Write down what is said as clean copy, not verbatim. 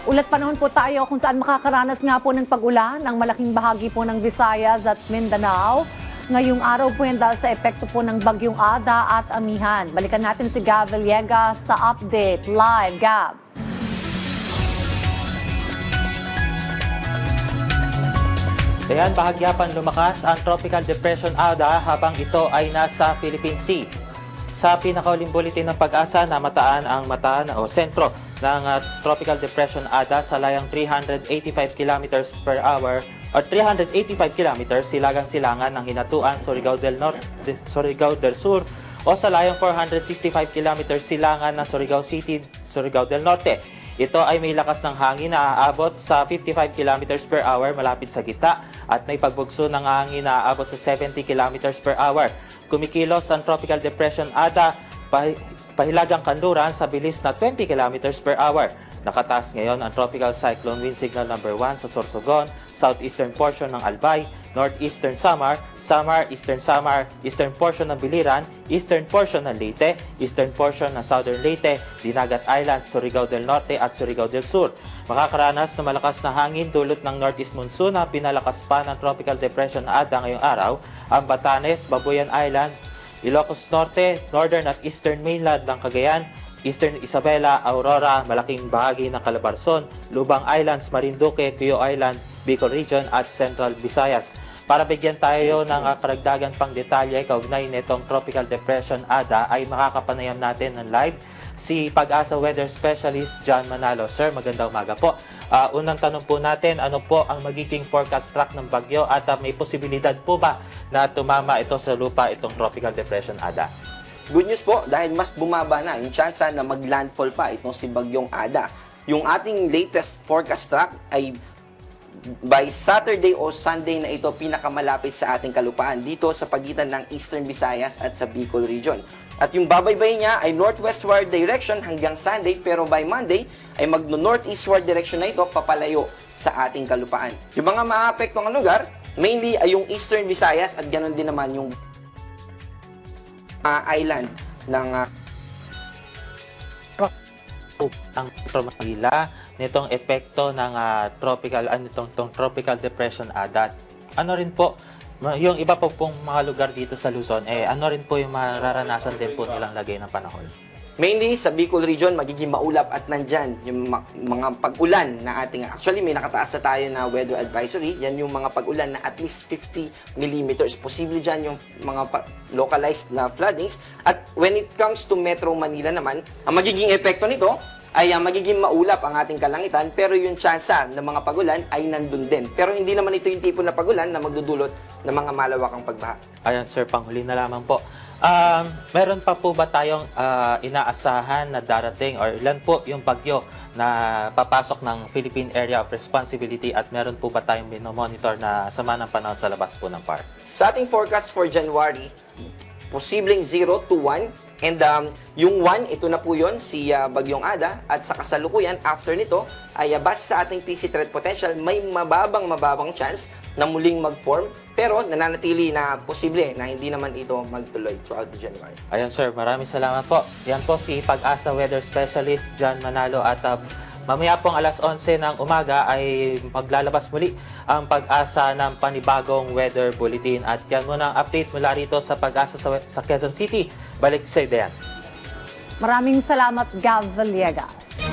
Ulat panahon po tayo kung saan makakaranas nga po ng pag-ulan ang malaking bahagi po ng Visayas at Mindanao. Ngayong araw po yan dahil sa epekto po ng bagyong Ada at Amihan. Balikan natin si Gab Villegas sa update live. Gab. Ayan, bahagya pang lumakas ang Tropical Depression Ada habang ito ay nasa Philippine Sea. Sa pinakauling bulletin ng Pag-asa, namataan ang sentro ng Tropical Depression Ada sa layang 385 km per hour o 385 km silagang-silangan ng Hinatuan, Surigao del Norte, Surigao del Sur o sa layang 465 km silangan ng Surigao City, Surigao del Norte. Ito ay may lakas ng hangin na aabot sa 55 km per hour malapit sa gitna at may pagbugso ng hangin na aabot sa 70 km per hour. Kumikilos ang Tropical Depression Ada pahilagang kanluran sa bilis na 20 km per hour. Nakataas ngayon ang Tropical Cyclone Wind Signal number 1 sa Sorsogon, southeastern portion ng Albay, northeastern Samar, Eastern Samar, eastern portion ng Biliran, eastern portion ng Leyte, eastern portion ng Southern Leyte, Dinagat Islands, Surigao del Norte at Surigao del Sur. Makakaranas ng malakas na hangin dulot ng northeast monsoon na pinalakas pa ng Tropical Depression Ada ngayong araw, ang Batanes, Babuyan Islands, Ilocos Norte, northern at eastern mainland ng Cagayan, Eastern Isabela, Aurora, malaking bahagi ng Calabarzon, Lubang Islands, Marinduque, Cuyo Island, Bicol Region at Central Visayas. Para bigyan tayo ng karagdagan pang detalye kaugnay nitong Tropical Depression Ada ay makakapanayam natin ng live si Pag-asa Weather Specialist John Manalo. Sir, magandang umaga po. Unang tanong po natin, ano po ang magiging forecast track ng bagyo at may posibilidad po ba na tumama ito sa lupa itong Tropical Depression Ada? Good news po dahil mas bumaba na yung tsansa na mag-landfall pa itong si Bagyong Ada. Yung ating latest forecast track ay by Saturday o Sunday na ito pinakamalapit sa ating kalupaan dito sa pagitan ng Eastern Visayas at sa Bicol Region. At yung babaybay niya ay northwestward direction hanggang Sunday pero by Monday ay magno-northeastward direction na ito papalayo sa ating kalupaan. Yung mga maaapektuang lugar, mainly ay yung Eastern Visayas at ganoon din naman yung island ng ang Manila nitong epekto ng tropical depression Ada. Ano rin po yung iba po pong mga lugar dito sa Luzon, ano rin po yung mararanasan din po nilang lagay ng panahon? Mainly sa Bicol Region, magiging maulap at nandyan yung mga pag-ulan na ating, actually may nakataas na tayo na weather advisory, yan yung mga pag-ulan na at least 50 millimeters. Posible dyan yung mga localized na floodings. At when it comes to Metro Manila naman, ang magiging epekto nito ay magiging maulap ang ating kalangitan, pero yung tsansa ng mga pag-ulan ay nandun din. Pero hindi naman ito yung tipo na pag-ulan na magdudulot ng mga malawakang pagbaha. Ayan sir, panghuli na lamang po. Meron pa po ba tayong inaasahan na darating or ilan po yung bagyo na papasok ng Philippine Area of Responsibility at meron po ba tayong minomonitor na sama ng panahon sa labas po ng PAR? Sa ating forecast for January, posibleng 0 to 1. And yung 1, ito na po yun, si Bagyong Ada. At sa kasalukuyan, after nito, ay base sa ating TC threat potential, may mababang chance na muling mag-form. Pero nananatili na posible na hindi naman ito magtuloy throughout the January. Ayan sir, maraming salamat po. Yan po si Pag-asa Weather Specialist John Manalo at mamaya pong alas 11 ng umaga ay maglalabas muli ang Pag-asa ng panibagong weather bulletin. At yan muna ang update mula rito sa Pag-asa sa Quezon City. Balik sa Idean. Maraming salamat, Gab Villegas.